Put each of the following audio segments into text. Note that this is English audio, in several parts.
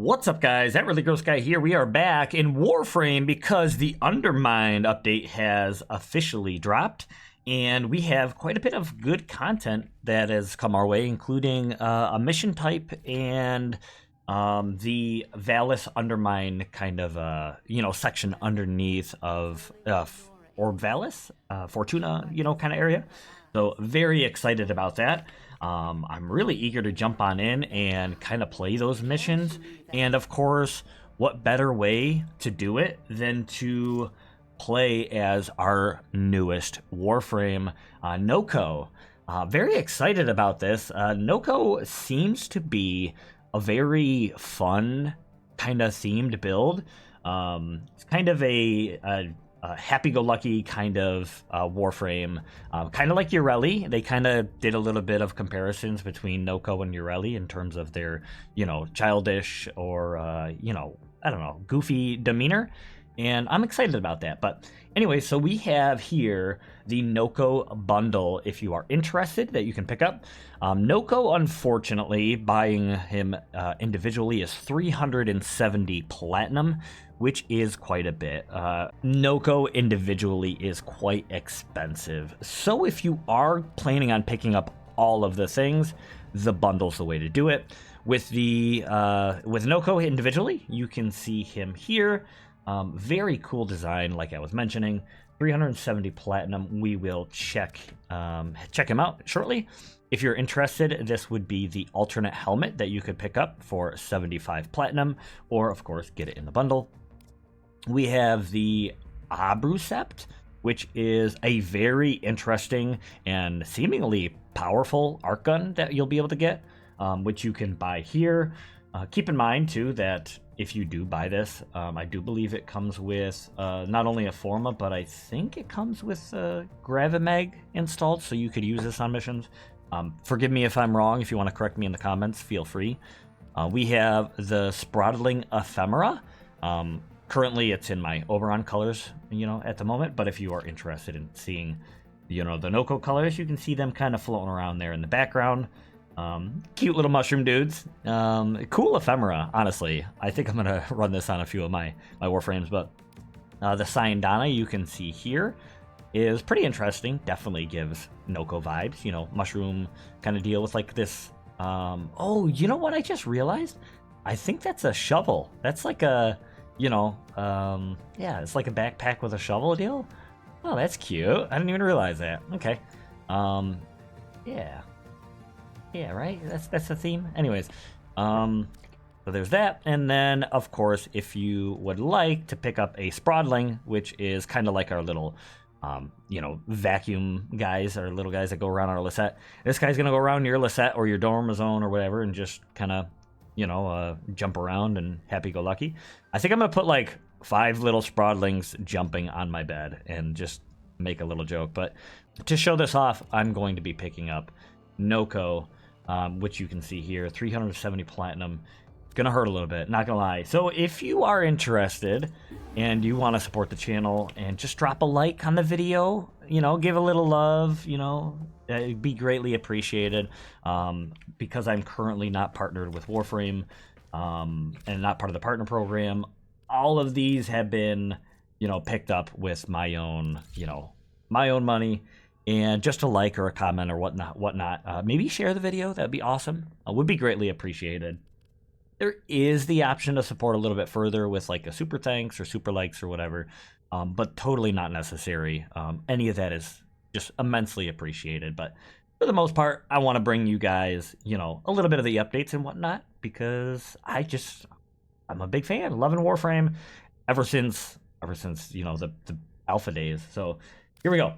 What's up, guys? That Really Gross Guy here. We are back in Warframe because the Undermined update has officially dropped, and we have quite a bit of good content that has come our way, including a mission type and the Valis Undermined kind of section underneath of Orb Valis, Fortuna, kind of area. So very excited about that. I'm really eager to jump on in and kind of play those missions. And of course, what better way to do it than to play as our newest Warframe, Nokko. Very excited about this. Nokko seems to be a very fun kind of themed build. It's kind of a happy-go-lucky kind of Warframe, kind of like Ureli. They kind of did a little bit of comparisons between Nokko and Ureli in terms of their, childish or, I don't know, goofy demeanor. And I'm excited about that. But anyway, so we have here the Nokko bundle, if you are interested, that you can pick up. Nokko, unfortunately, buying him individually is 370 platinum, which is quite a bit. Nokko individually is quite expensive. So if you are planning on picking up all of the things, the bundle's the way to do it. With Nokko individually, you can see him here. Very cool design, like I was mentioning. 370 platinum. We will check him out shortly. If you're interested, this would be the alternate helmet that you could pick up for 75 platinum, or of course get it in the bundle. We have the Abrucept, which is a very interesting and seemingly powerful arc gun that you'll be able to get, which you can buy here. Keep in mind, too, that if you do buy this, I do believe it comes with not only a Forma, but I think it comes with Gravimag installed, so you could use this on missions. Forgive me if I'm wrong. If you want to correct me in the comments, feel free. We have the Sprodling Ephemera. Currently, it's in my Oberon colors, at the moment. But if you are interested in seeing, the Nokko colors, you can see them kind of floating around there in the background. Cute little mushroom dudes. Cool ephemera, honestly. I think I'm going to run this on a few of my Warframes. But the Syandana you can see here is pretty interesting. Definitely gives Nokko vibes. Mushroom kind of deal with like this. Oh, you know what I just realized? I think that's a shovel. That's like a... it's like a backpack with a shovel deal. Oh, that's cute. I didn't even realize that. Okay. Yeah, right? That's the theme. Anyways, so there's that. And then, of course, if you would like to pick up a Sprodling, which is kind of like our little, vacuum guys, our little guys that go around our Lisette. This guy's going to go around your Lisette or your dorm zone or whatever and just kind of jump around and happy-go-lucky. I think I'm going to put like 5 little Sprodlings jumping on my bed and just make a little joke. But to show this off, I'm going to be picking up Nokko, which you can see here, 370 platinum. It's going to hurt a little bit, not going to lie. So if you are interested and you want to support the channel and just drop a like on the video, give a little love, it'd be greatly appreciated. Because I'm currently not partnered with Warframe and not part of the partner program, all of these have been, picked up with my own money. And just a like or a comment or whatnot. Maybe share the video. That'd be awesome. Would be greatly appreciated. There is the option to support a little bit further with like a super thanks or super likes or whatever, but totally not necessary. Any of that is just immensely appreciated. But for the most part, I want to bring you guys, a little bit of the updates and whatnot, because I'm a big fan, loving Warframe ever since the alpha days. So here we go.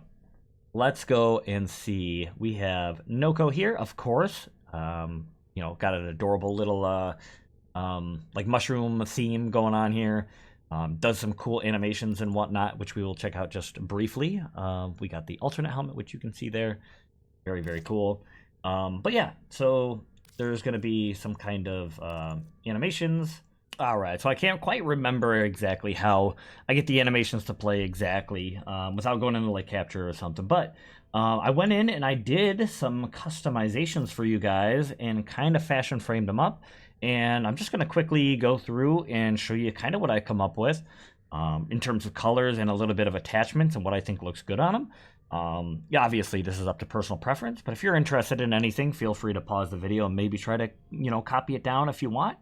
Let's go and see. We have Nokko here, of course. Got an adorable little like mushroom theme going on here. Does some cool animations and whatnot, which we will check out just briefly. We got the alternate helmet, which you can see there. Very, very cool. But yeah, so there's going to be some kind of animations. All right, so I can't quite remember exactly how I get the animations to play exactly without going into like capture or something. But I went in and I did some customizations for you guys and kind of fashion framed them up. And I'm just going to quickly go through and show you kind of what I come up with in terms of colors and a little bit of attachments and what I think looks good on them. Yeah, obviously this is up to personal preference, but if you're interested in anything, feel free to pause the video and maybe try to, copy it down if you want.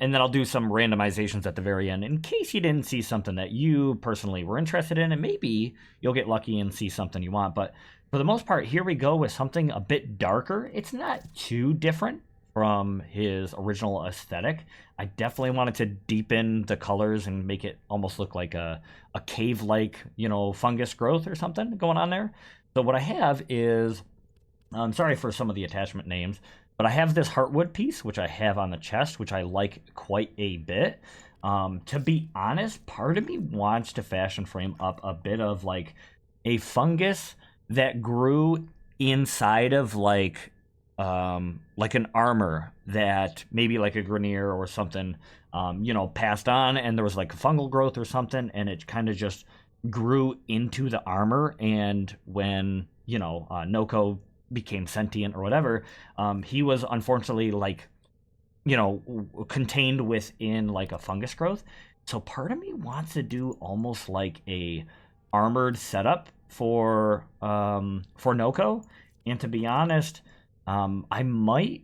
And then I'll do some randomizations at the very end in case you didn't see something that you personally were interested in, and maybe you'll get lucky and see something you want. But for the most part, here we go with something a bit darker. It's not too different from his original aesthetic. I definitely wanted to deepen the colors and make it almost look like a cave-like, fungus growth or something going on there. So what I have is, I'm sorry for some of the attachment names, but I have this heartwood piece, which I have on the chest, which I like quite a bit. To be honest, part of me wants to fashion frame up a bit of like a fungus that grew inside of like an armor that maybe like a Grenier or something, passed on, and there was like a fungal growth or something, and it kind of just grew into the armor. And when, Nokko became sentient or whatever, he was unfortunately like, contained within like a fungus growth. So part of me wants to do almost like a armored setup for Nokko. And to be honest, I might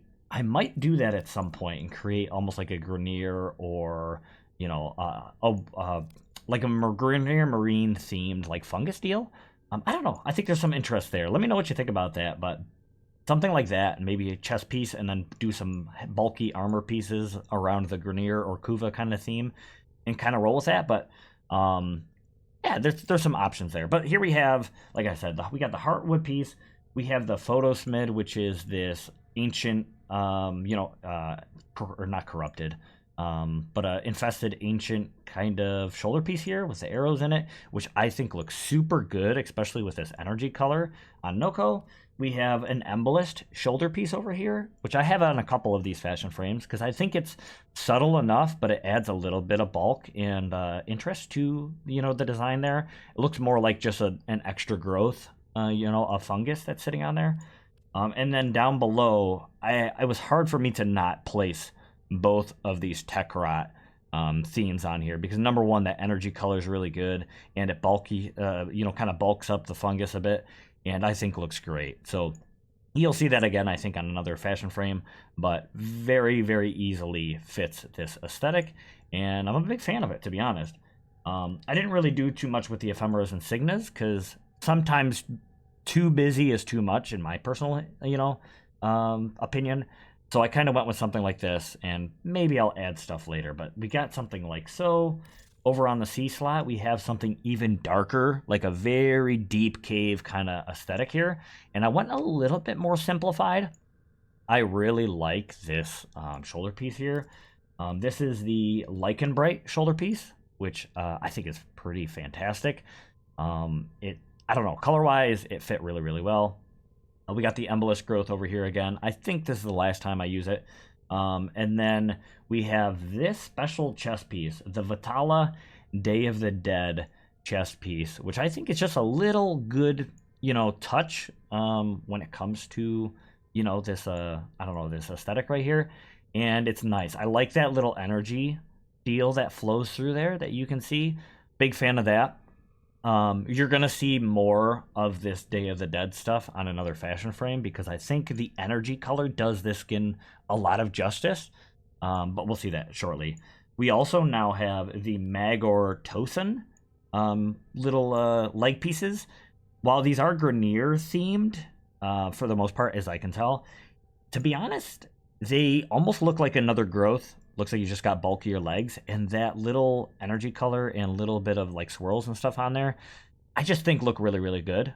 do that at some point and create almost like a Grenier or like a Grenier marine themed like fungus deal. I don't know. I think there's some interest there. Let me know what you think about that. But something like that, and maybe a chest piece, and then do some bulky armor pieces around the Grenier or Kuva kind of theme, and kind of roll with that. But yeah, there's some options there. But here we have, like I said, we got the Heartwood piece. We have the Photosmid, which is this ancient, or not corrupted, but infested ancient kind of shoulder piece here with the arrows in it, which I think looks super good, especially with this energy color on Nokko. We have an Embolist shoulder piece over here, which I have on a couple of these fashion frames because I think it's subtle enough, but it adds a little bit of bulk and interest to, the design there. It looks more like just an extra growth, a fungus that's sitting on there. And then down below, it was hard for me to not place both of these Tech Rot themes on here because number one, that energy color is really good, and it kind of bulks up the fungus a bit, and I think looks great. So you'll see that again, I think, on another fashion frame, but very, very easily fits this aesthetic, and I'm a big fan of it, to be honest. I didn't really do too much with the ephemeras and signas because sometimes too busy is too much in my personal, opinion. So I kind of went with something like this, and maybe I'll add stuff later. But we got something like so. Over on the C slot, we have something even darker, like a very deep cave kind of aesthetic here. And I went a little bit more simplified. I really like this shoulder piece here. This is the Lycanbright shoulder piece, which I think is pretty fantastic. I don't know, color-wise, it fit really, really well. We got the Embolist growth over here again. I think this is the last time I use it. And then we have this special chest piece, the Vitala Day of the Dead chest piece, which I think is just a little good, touch when it comes to, this, this aesthetic right here. And it's nice. I like that little energy deal that flows through there that you can see. Big fan of that. You're going to see more of this Day of the Dead stuff on another fashion frame because I think the energy color does this skin a lot of justice, but we'll see that shortly. We also now have the Magor Tosin little leg pieces. While these are Grenier themed, for the most part, as I can tell, to be honest, they almost look like another growth. Looks like you just got bulkier legs, and that little energy color and a little bit of like swirls and stuff on there, I just think look really, really good.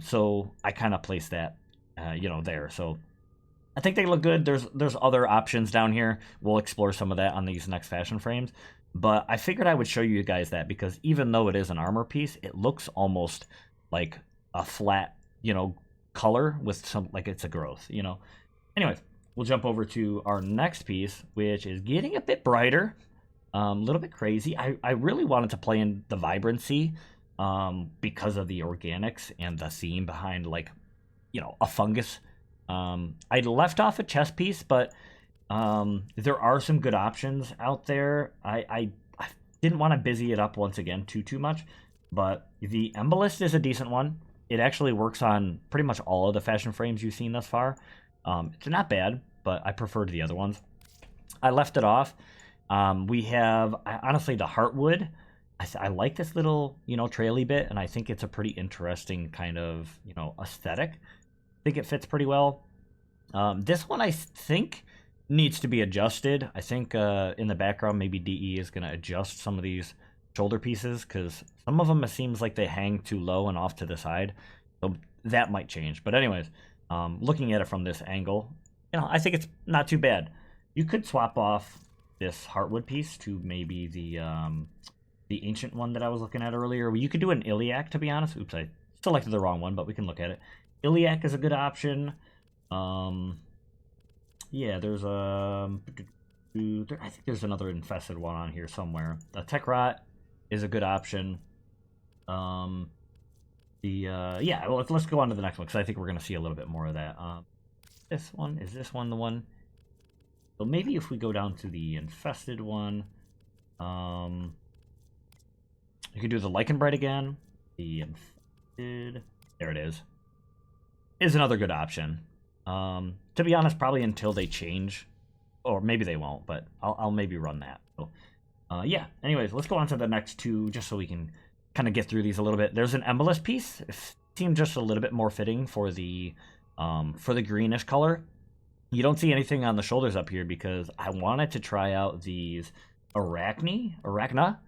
So I kind of placed that, there. So I think they look good. There's other options down here. We'll explore some of that on these next fashion frames. But I figured I would show you guys that because even though it is an armor piece, it looks almost like a flat, color with some, like it's a growth, Anyways. We'll jump over to our next piece, which is getting a bit brighter, a little bit crazy. I really wanted to play in the vibrancy because of the organics and the theme behind, like, a fungus. I left off a chest piece, but There are some good options out there. I didn't want to busy it up once again too much, but the Embolist is a decent one. It actually works on pretty much all of the fashion frames you've seen thus far. It's not bad, but I preferred the other ones. I left it off. We have honestly the Heartwood. I like this little traily bit, and I think it's a pretty interesting kind of aesthetic. I think it fits pretty well. This one I think needs to be adjusted. I think in the background maybe DE is going to adjust some of these shoulder pieces because some of them it seems like they hang too low and off to the side. So that might change. But anyways, looking at it from this angle, I think it's not too bad. You could swap off this Heartwood piece to maybe the ancient one that I was looking at earlier. You could do an Iliac, to be honest. Oops, I selected the wrong one, but we can look at it. Iliac is a good option. Yeah, there's I think there's another infested one on here somewhere. The Tech Rot is a good option. Yeah, well, let's go on to the next one because I think we're gonna see a little bit more of that. This one is this one the one? So maybe if we go down to the infested one, you could do the Lycanbright again. The infested, there it is another good option. To be honest, probably until they change, or maybe they won't, but I'll maybe run that. So, yeah. Anyways, let's go on to the next two, just so we can kind of get through these a little bit. There's an Embolist piece. It seemed just a little bit more fitting for the greenish color. You don't see anything on the shoulders up here because I wanted to try out these Arachna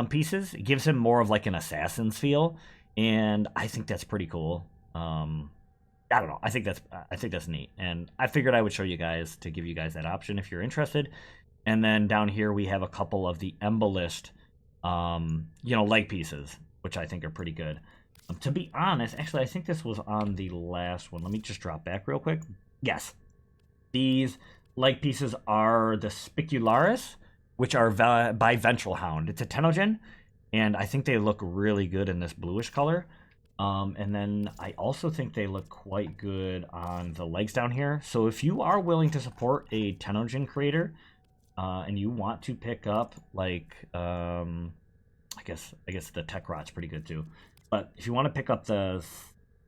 pieces. It gives him more of like an assassin's feel, and I think that's pretty cool. I don't know. I think that's neat, and I figured I would show you guys to give you guys that option if you're interested. And then down here we have a couple of the Embolist, leg pieces, which I think are pretty good. To be honest, actually, I think this was on the last one. Let me just drop back real quick. Yes, these leg pieces are the Spicularis, which are by Ventral Hound. It's a Tenogen, and I think they look really good in this bluish color. And then I also think they look quite good on the legs down here. So if you are willing to support a Tenogen creator, and you want to pick up like, I guess the Tech Rot's pretty good too. But if you want to pick up the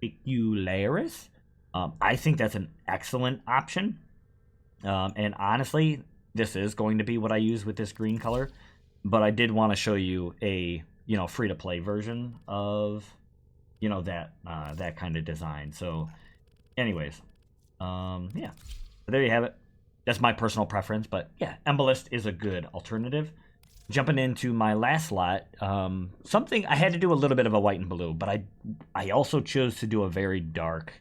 Spicularis, I think that's an excellent option. And honestly, this is going to be what I use with this green color. But I did want to show you a free-to-play version of that kind of design. So anyways, yeah, there you have it. That's my personal preference, but yeah, Embolist is a good alternative. Jumping into my last slot, something I had to do a little bit of a white and blue, but I also chose to do a very dark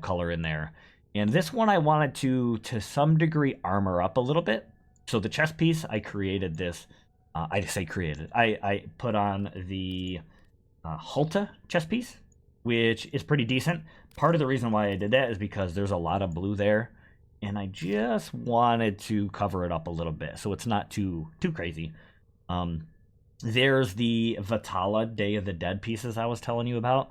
color in there. And this one I wanted to some degree armor up a little bit. So the chest piece, I created this, I put on the Hulta chest piece, which is pretty decent. Part of the reason why I did that is because there's a lot of blue there, and I just wanted to cover it up a little bit so it's not too crazy. There's the Vitala Day of the Dead pieces I was telling you about.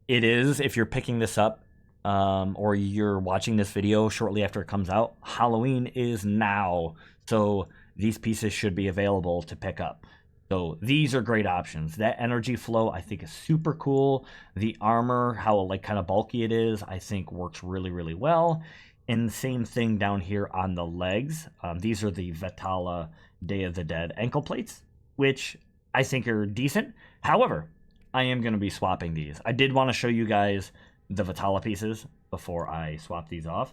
It is, if you're picking this up or you're watching this video shortly after it comes out, Halloween is now, so these pieces should be available to pick up. So these are great options. That energy flow I think is super cool. The armor, how like kind of bulky it is, I think works really, really well. And the same thing down here on the legs. These are the Vitala Day of the Dead ankle plates, which I think are decent. However, I am going to be swapping these. I did want to show you guys the Vitala pieces before I swap these off.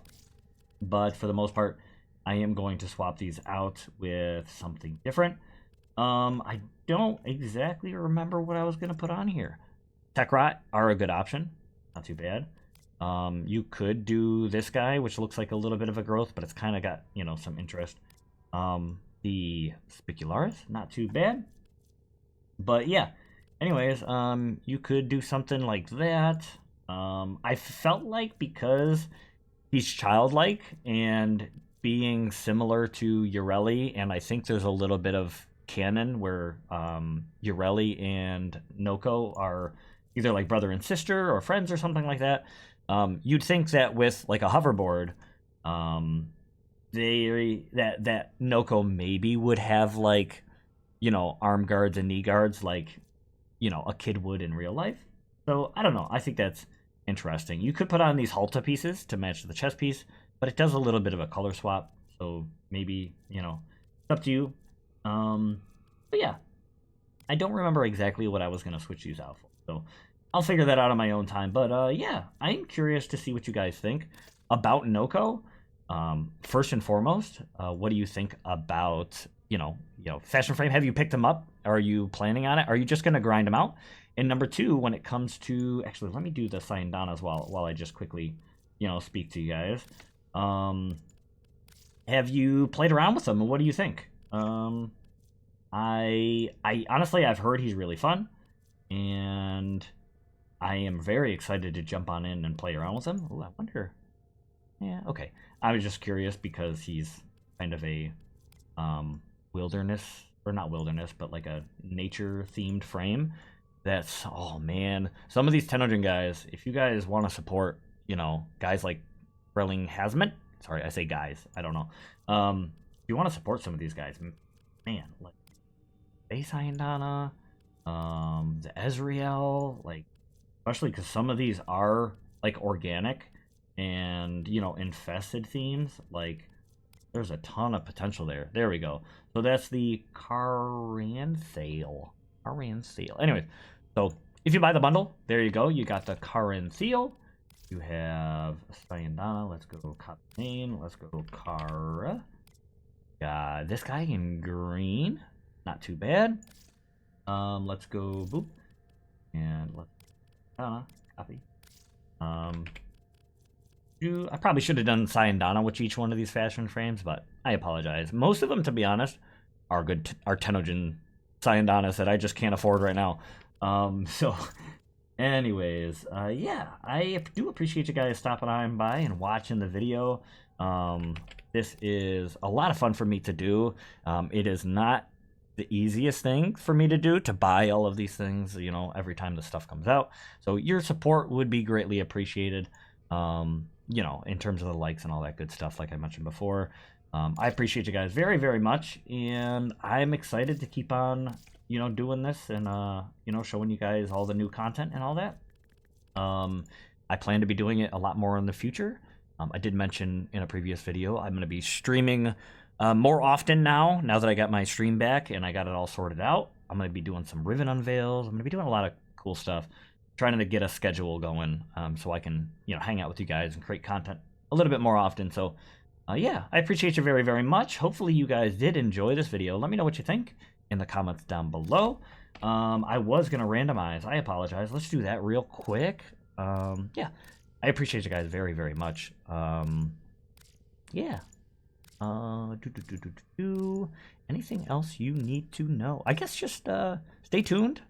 But for the most part, I am going to swap these out with something different. I don't exactly remember what I was going to put on here. Tech Rot are a good option. Not too bad. You could do this guy, which looks like a little bit of a growth, but it's kind of got, some interest. The Spicularis, not too bad. But yeah, anyways, you could do something like that. I felt like because he's childlike and being similar to Urelli, and I think there's a little bit of canon where Urelli and Nokko are either like brother and sister or friends or something like that. You'd think that with like a hoverboard, that Nokko maybe would have like, you know, arm guards and knee guards like, you know, a kid would in real life. So I don't know. I think that's interesting. You could put on these halter pieces to match the chest piece, but it does a little bit of a color swap. So maybe, you know, it's up to you. But yeah, I don't remember exactly what I was going to switch these out for. So I'll figure that out on my own time. But yeah, I'm curious to see what you guys think about Nokko. First and foremost, what do you think about, you know, Fashion Frame? Have you picked them up? Are you planning on it? Are you just going to grind them out? And number two, when it comes to, actually, let me do the sign down as well while I just quickly, you know, speak to you guys. Have you played around with them, and what do you think? I honestly, I've heard he's really fun, and I am very excited to jump on in and play around with him. Ooh, I wonder. Yeah, okay. I was just curious because he's kind of a wilderness, or not wilderness, but like a nature-themed frame. That's, oh man, some of these Tenojin guys, if you guys want to support, you know, guys like Grilling Hazmat, sorry, I say guys, I don't know. If you want to support some of these guys, man, like Base Hyandana, the Ezreal, like, especially because some of these are like organic and, you know, infested themes, like there's a ton of potential there. There we go. So that's the Caranthale. Anyways, so if you buy the bundle, there you go. You got the Caranthale. You have Sayandana. Let's go name. Let's go Kara. Got this guy in green. Not too bad. Let's go boop. And let's copy. I probably should have done Sayandana with each one of these fashion frames, but I apologize. Most of them, to be honest, are good. Are Tenojin Sayandanas that I just can't afford right now. So, anyways, yeah, I do appreciate you guys stopping on by and watching the video. This is a lot of fun for me to do. It is not the easiest thing for me to do, to buy all of these things, you know, every time the stuff comes out. So your support would be greatly appreciated. You know, in terms of the likes and all that good stuff, like I mentioned before. I appreciate you guys very, very much, and I'm excited to keep on, you know, doing this and, you know, showing you guys all the new content and all that. I plan to be doing it a lot more in the future. I did mention in a previous video, I'm going to be streaming more often now that I got my stream back and I got it all sorted out. I'm going to be doing some Riven unveils. I'm going to be doing a lot of cool stuff, trying to get a schedule going, so I can, you know, hang out with you guys and create content a little bit more often. So, yeah, I appreciate you very, very much. Hopefully you guys did enjoy this video. Let me know what you think in the comments down below. I was going to randomize. I apologize. Let's do that real quick. Yeah, I appreciate you guys very, very much. Yeah. Anything else you need to know? I guess just stay tuned.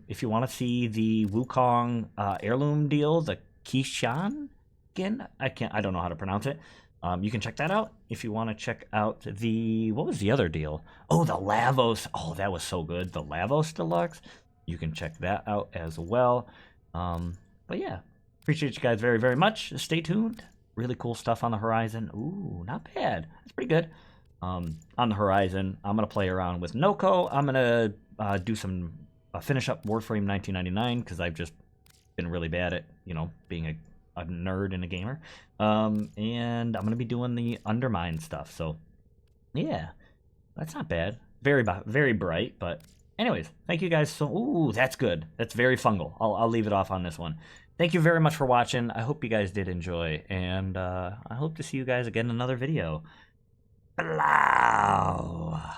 If you want to see the Wukong heirloom deal, the Kishan again, I don't know how to pronounce it. You can check that out. If you want to check out the, what was the other deal? Oh, the Lavos. Oh, that was so good. The Lavos Deluxe. You can check that out as well. But yeah, appreciate you guys very, very much. Stay tuned. Really cool stuff on the horizon. Ooh, not bad. That's pretty good. On the horizon, I'm going to play around with Nokko. I'm going to do some, finish up Warframe 1999 because I've just been really bad at, you know, being a nerd and a gamer. And I'm going to be doing the Undermine stuff. So, yeah, that's not bad. Very, very bright, but anyways, thank you guys so, ooh, that's good. That's very fungal. I'll leave it off on this one. Thank you very much for watching. I hope you guys did enjoy, and I hope to see you guys again in another video. Blah.